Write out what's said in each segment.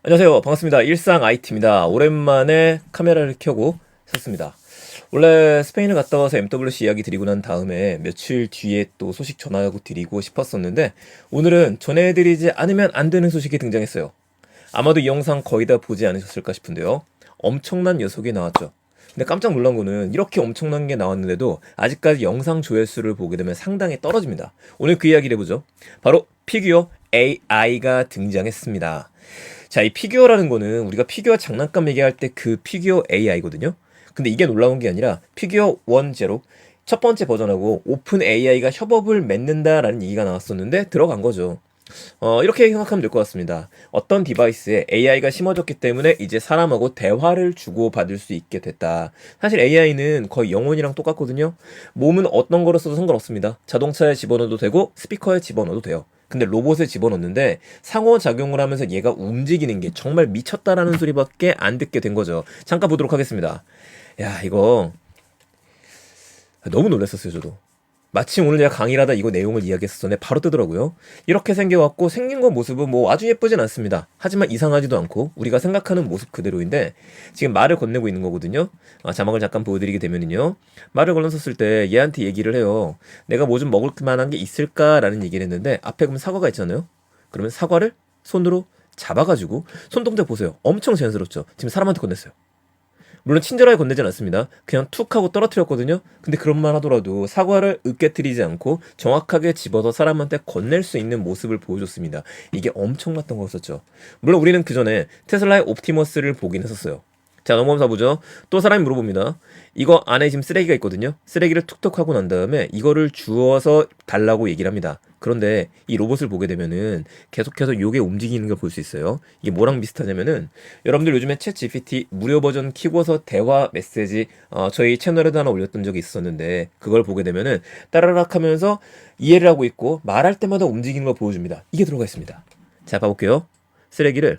안녕하세요. 반갑습니다. 일상 IT입니다. 오랜만에 카메라를 켜고 섰습니다. 원래 스페인을 갔다 와서 MWC 이야기 드리고 난 다음에 며칠 뒤에 또 소식 전하고 드리고 싶었었는데 오늘은 전해드리지 않으면 안 되는 소식이 등장했어요. 아마도 이 영상 거의 다 보지 않으셨을까 싶은데요. 엄청난 녀석이 나왔죠. 근데 깜짝 놀란 거는 이렇게 엄청난 게 나왔는데도 아직까지 영상 조회수를 보게 되면 상당히 떨어집니다. 오늘 그 이야기를 해보죠. 바로 피규어 AI가 등장했습니다. 자, 이 피규어라는 거는 우리가 피규어 장난감 얘기할 때 그 피규어 AI거든요. 근데 이게 놀라운 게 아니라 피규어 1.0 첫 번째 버전하고 오픈 AI가 협업을 맺는다라는 얘기가 나왔었는데 들어간 거죠. 이렇게 생각하면 될 것 같습니다. 어떤 디바이스에 AI가 심어졌기 때문에 이제 사람하고 대화를 주고받을 수 있게 됐다. 사실 AI는 거의 영혼이랑 똑같거든요. 몸은 어떤 거로 써도 상관없습니다. 자동차에 집어넣어도 되고 스피커에 집어넣어도 돼요. 근데 로봇에 집어넣는데 상호작용을 하면서 얘가 움직이는 게 정말 미쳤다라는 소리밖에 안 듣게 된 거죠. 잠깐 보도록 하겠습니다. 야, 이거 너무 놀랐었어요, 저도. 마침 오늘 내가 강의를 하다 이거 내용을 이야기했었는데 바로 뜨더라고요. 이렇게 생겨갖고 생긴 거 모습은 뭐 아주 예쁘진 않습니다. 하지만 이상하지도 않고 우리가 생각하는 모습 그대로인데 지금 말을 건네고 있는 거거든요. 자막을 잠깐 보여드리게 되면은요. 말을 건너섰을 때 얘한테 얘기를 해요. 내가 뭐 좀 먹을 만한 게 있을까라는 얘기를 했는데 앞에 그럼 사과가 있잖아요. 그러면 사과를 손으로 잡아가지고 손동작 보세요. 엄청 자연스럽죠. 지금 사람한테 건넸어요. 물론 친절하게 건네진 않습니다. 그냥 툭 하고 떨어뜨렸거든요. 근데 그런 말 하더라도 사과를 으깨뜨리지 않고 정확하게 집어서 사람한테 건넬 수 있는 모습을 보여줬습니다. 이게 엄청났던 거였었죠. 물론 우리는 그 전에 테슬라의 옵티머스를 보긴 했었어요. 자, 넘어가면서 보죠. 또 사람이 물어봅니다. 이거 안에 지금 쓰레기가 있거든요. 쓰레기를 툭툭 하고 난 다음에 이거를 주워서 달라고 얘기를 합니다. 그런데 이 로봇을 보게 되면은 계속해서 요게 움직이는 걸 볼 수 있어요. 이게 뭐랑 비슷하냐면은 여러분들 요즘에 챗 GPT 무료 버전 키고서 대화 메시지 저희 채널에도 하나 올렸던 적이 있었는데 그걸 보게 되면은 따라락 하면서 이해를 하고 있고 말할 때마다 움직이는 걸 보여줍니다. 이게 들어가 있습니다. 자, 봐볼게요. 쓰레기를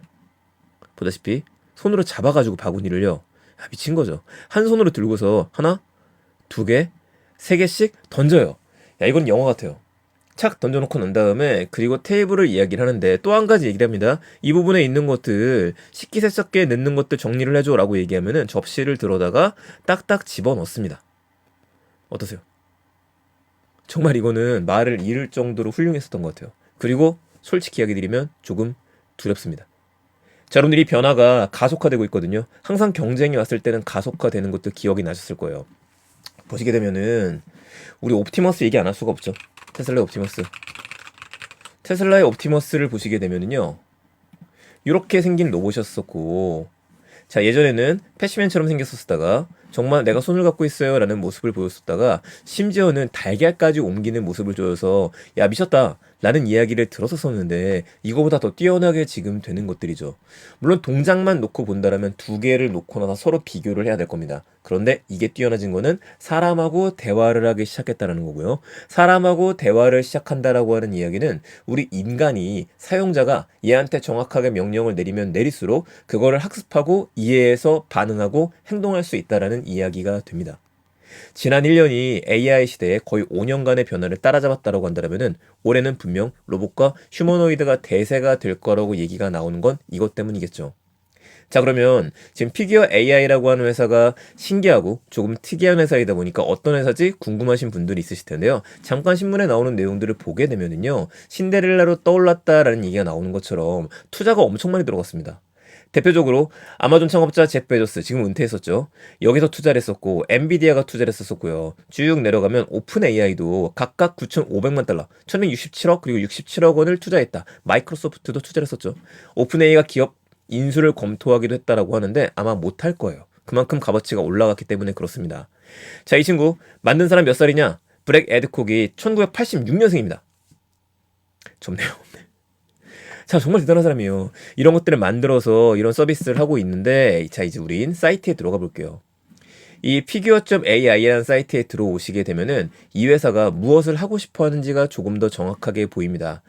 보다시피 손으로 잡아가지고 바구니를요. 미친 거죠. 한 손으로 들고서 하나, 두 개, 세 개씩 던져요. 야, 이건 영화 같아요. 착 던져놓고 난 다음에 그리고 테이블을 이야기를 하는데 또 한 가지 얘기를 합니다. 이 부분에 있는 것들 식기세척기에 넣는 것들 정리를 해줘 라고 얘기하면은 접시를 들어다가 딱딱 집어넣습니다. 어떠세요? 정말 이거는 말을 잃을 정도로 훌륭했었던 것 같아요. 그리고 솔직히 이야기 드리면 조금 두렵습니다. 자, 여러분들이 변화가 가속화되고 있거든요. 항상 경쟁이 왔을 때는 가속화되는 것도 기억이 나셨을 거예요. 보시게 되면은 우리 옵티머스 얘기 안 할 수가 없죠. 테슬라의 옵티머스. 테슬라의 옵티머스를 보시게 되면은요. 이렇게 생긴 로봇이었었고 자, 예전에는 패시맨처럼 생겼었다가 정말 내가 손을 갖고 있어요 라는 모습을 보였었다가 심지어는 달걀까지 옮기는 모습을 보여서 야, 미쳤다 라는 이야기를 들었었는데 이거보다 더 뛰어나게 지금 되는 것들이죠. 물론 동작만 놓고 본다라면 두 개를 놓고 나서 서로 비교를 해야 될 겁니다. 그런데 이게 뛰어나진 거는 사람하고 대화를 하기 시작했다는 거고요. 사람하고 대화를 시작한다라고 하는 이야기는 우리 인간이 사용자가 얘한테 정확하게 명령을 내리면 내릴수록 그거를 학습하고 이해해서 반응하고 행동할 수 있다라는 이야기가 됩니다. 지난 1년이 AI 시대에 거의 5년간의 변화를 따라잡았다고 한다면은 올해는 분명 로봇과 휴머노이드가 대세가 될 거라고 얘기가 나오는 건 이것 때문이겠죠. 자, 그러면 지금 피규어 AI라고 하는 회사가 신기하고 조금 특이한 회사이다 보니까 어떤 회사지 궁금하신 분들이 있으실 텐데요. 잠깐 신문에 나오는 내용들을 보게 되면은요. 신데렐라로 떠올랐다라는 얘기가 나오는 것처럼 투자가 엄청 많이 들어갔습니다. 대표적으로 아마존 창업자 제프 베조스 지금 은퇴했었죠. 여기서 투자를 했었고 엔비디아가 투자를 했었고요. 쭉 내려가면 오픈 AI도 각각 9,500만 달러, 1,167억 그리고 67억 원을 투자했다. 마이크로소프트도 투자를 했었죠. 오픈 AI가 기업 인수를 검토하기도 했다라고 하는데 아마 못할 거예요. 그만큼 값어치가 올라갔기 때문에 그렇습니다. 자, 이 친구 만든 사람 몇 살이냐? 브렉 에드콕이 1986년생입니다. 좋네요. 자, 정말 대단한 사람이에요. 이런 것들을 만들어서 이런 서비스를 하고 있는데 자, 이제 우린 사이트에 들어가 볼게요. 이 figure.ai라는 사이트에 들어오시게 되면은 이 회사가 무엇을 하고 싶어 하는지가 조금 더 정확하게 보입니다.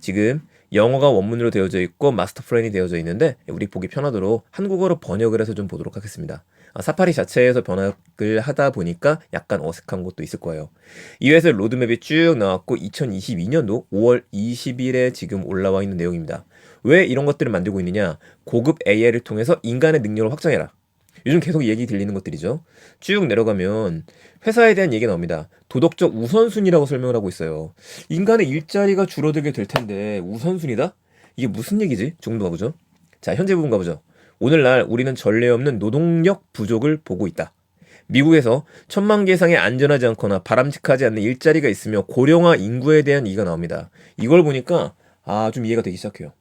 지금 영어가 원문으로 되어져 있고 마스터 플랜이 되어져 있는데 우리 보기 편하도록 한국어로 번역을 해서 좀 보도록 하겠습니다. 사파리 자체에서 번역을 하다 보니까 약간 어색한 것도 있을 거예요. 이 회사의 로드맵이 쭉 나왔고 2022년도 5월 20일에 지금 올라와 있는 내용입니다. 왜 이런 것들을 만들고 있느냐? 고급 AI를 통해서 인간의 능력을 확장해라. 요즘 계속 얘기 들리는 것들이죠. 쭉 내려가면 회사에 대한 얘기가 나옵니다. 도덕적 우선순위라고 설명을 하고 있어요. 인간의 일자리가 줄어들게 될 텐데 우선순위다? 이게 무슨 얘기지? 정도 가보죠. 자, 현재 부분 가보죠. 오늘날 우리는 전례 없는 노동력 부족을 보고 있다. 미국에서 1,000만 개 이상의 안전하지 않거나 바람직하지 않는 일자리가 있으며 고령화 인구에 대한 얘기가 나옵니다. 이걸 보니까 좀 이해가 되기 시작해요.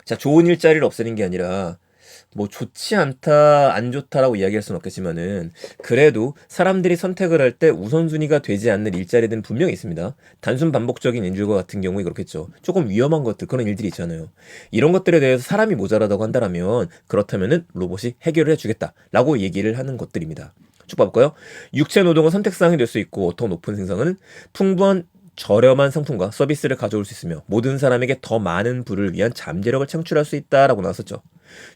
자, 좋은 일자리를 없애는 게 아니라 뭐 좋지 않다, 안 좋다라고 이야기할 수는 없겠지만은 그래도 사람들이 선택을 할 때 우선순위가 되지 않는 일자리들은 분명히 있습니다. 단순 반복적인 인줄과 같은 경우에 그렇겠죠. 조금 위험한 것들, 그런 일들이 있잖아요. 이런 것들에 대해서 사람이 모자라다고 한다면 그렇다면은 로봇이 해결을 해주겠다라고 얘기를 하는 것들입니다. 쭉 봐볼까요? 육체 노동은 선택사항이 될 수 있고 더 높은 생산은 풍부한 저렴한 상품과 서비스를 가져올 수 있으며 모든 사람에게 더 많은 부를 위한 잠재력을 창출할 수 있다라고 나왔었죠.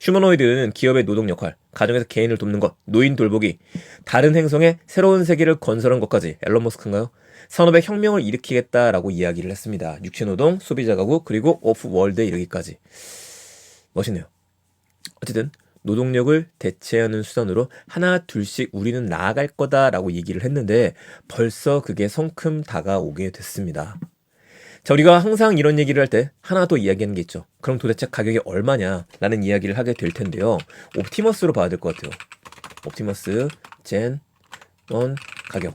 휴머노이드는 기업의 노동 역할, 가정에서 개인을 돕는 것, 노인 돌보기, 다른 행성에 새로운 세계를 건설한 것까지 앨런 머스크인가요? 산업의 혁명을 일으키겠다라고 이야기를 했습니다. 육체노동, 소비자 가구, 그리고 오프 월드에 이르기까지. 멋있네요. 어쨌든 노동력을 대체하는 수단으로 하나 둘씩 우리는 나아갈 거다라고 얘기를 했는데 벌써 그게 성큼 다가오게 됐습니다. 자, 우리가 항상 이런 얘기를 할 때 하나 더 이야기하는 게 있죠. 그럼 도대체 가격이 얼마냐라는 이야기를 하게 될 텐데요. 옵티머스로 봐야 될 것 같아요. 옵티머스 젠 1 가격.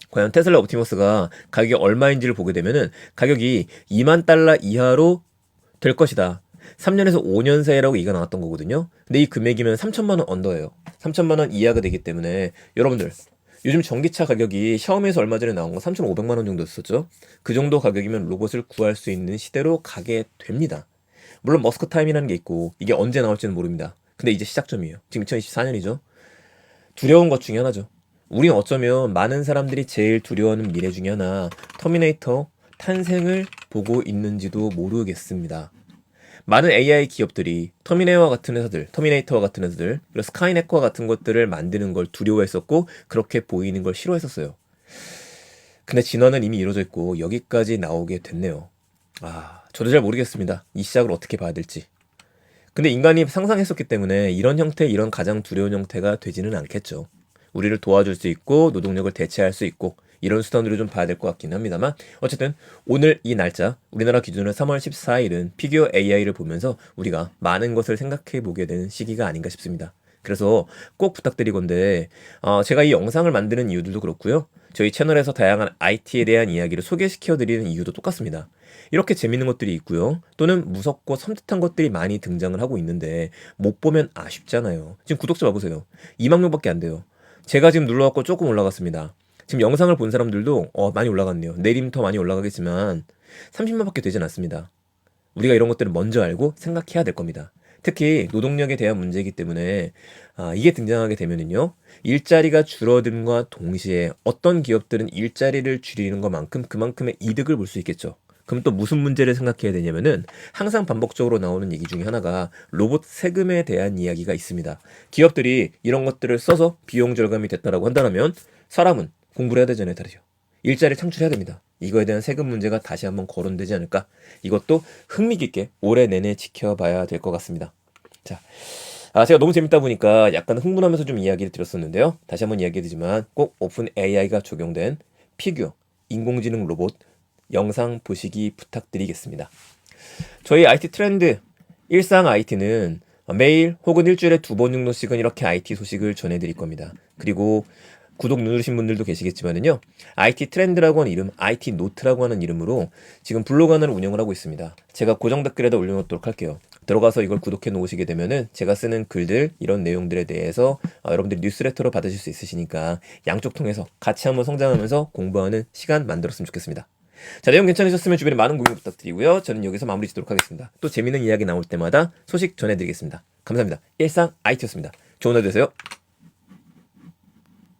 과연 테슬라 옵티머스가 가격이 얼마인지를 보게 되면은 가격이 2만 달러 이하로 될 것이다. 3년에서 5년 사이라고 얘기가 나왔던 거거든요. 근데 이 금액이면 3천만 원 언더예요. 3천만 원 이하가 되기 때문에 여러분들 요즘 전기차 가격이 샤오미에서 얼마 전에 나온 거 3,500만 원 정도였었죠. 그 정도 가격이면 로봇을 구할 수 있는 시대로 가게 됩니다. 물론 머스크 타임이라는 게 있고 이게 언제 나올지는 모릅니다. 근데 이제 시작점이에요. 지금 2024년이죠. 두려운 것 중에 하나죠. 우린 어쩌면 많은 사람들이 제일 두려워하는 미래 중에 하나 터미네이터 탄생을 보고 있는지도 모르겠습니다. 많은 AI 기업들이 터미네이터와 같은 회사들, 그리고 스카이넷과 같은 것들을 만드는 걸 두려워했었고 그렇게 보이는 걸 싫어했었어요. 근데 진화는 이미 이루어져 있고 여기까지 나오게 됐네요. 저도 잘 모르겠습니다. 이 시작을 어떻게 봐야 될지. 근데 인간이 상상했었기 때문에 이런 형태, 이런 가장 두려운 형태가 되지는 않겠죠. 우리를 도와줄 수 있고 노동력을 대체할 수 있고 이런 수단으로 좀 봐야 될 것 같긴 합니다만 어쨌든 오늘 이 날짜 우리나라 기준으로 3월 14일은 피규어 AI를 보면서 우리가 많은 것을 생각해 보게 되는 시기가 아닌가 싶습니다. 그래서 꼭 부탁드리건데 제가 이 영상을 만드는 이유들도 그렇고요. 저희 채널에서 다양한 IT에 대한 이야기를 소개시켜 드리는 이유도 똑같습니다. 이렇게 재밌는 것들이 있고요. 또는 무섭고 섬뜩한 것들이 많이 등장을 하고 있는데 못 보면 아쉽잖아요. 지금 구독자 봐보세요. 2만 명밖에 안 돼요. 제가 지금 눌러갖고 조금 올라갔습니다. 지금 영상을 본 사람들도 많이 올라갔네요. 내리면 더 많이 올라가겠지만 30만밖에 되진 않습니다. 우리가 이런 것들을 먼저 알고 생각해야 될 겁니다. 특히 노동력에 대한 문제이기 때문에 이게 등장하게 되면은요. 일자리가 줄어듦과 동시에 어떤 기업들은 일자리를 줄이는 것만큼 그만큼의 이득을 볼 수 있겠죠. 그럼 또 무슨 문제를 생각해야 되냐면은 항상 반복적으로 나오는 얘기 중에 하나가 로봇 세금에 대한 이야기가 있습니다. 기업들이 이런 것들을 써서 비용 절감이 됐다라고 한다면 사람은 공부를 해야 되잖아요, 다르죠. 일자리를 창출해야 됩니다. 이거에 대한 세금 문제가 다시 한번 거론되지 않을까? 이것도 흥미 깊게 올해 내내 지켜봐야 될 것 같습니다. 자, 제가 너무 재밌다 보니까 약간 흥분하면서 좀 이야기를 드렸었는데요. 다시 한번 이야기드리지만 꼭 오픈 AI가 적용된 피규어, 인공지능 로봇 영상 보시기 부탁드리겠습니다. 저희 IT 트렌드 일상 IT는 매일 혹은 일주일에 2번 정도씩은 이렇게 IT 소식을 전해드릴 겁니다. 그리고 구독 누르신 분들도 계시겠지만은요. IT 트렌드라고 하는 이름, IT 노트라고 하는 이름으로 지금 블로그 하나를 운영을 하고 있습니다. 제가 고정 댓글에다 올려놓도록 할게요. 들어가서 이걸 구독해 놓으시게 되면은 제가 쓰는 글들, 이런 내용들에 대해서 여러분들이 뉴스레터로 받으실 수 있으시니까 양쪽 통해서 같이 한번 성장하면서 공부하는 시간 만들었으면 좋겠습니다. 자, 내용 괜찮으셨으면 주변에 많은 공유 부탁드리고요. 저는 여기서 마무리 짓도록 하겠습니다. 또 재밌는 이야기 나올 때마다 소식 전해드리겠습니다. 감사합니다. 일상 IT였습니다. 좋은 하루 되세요.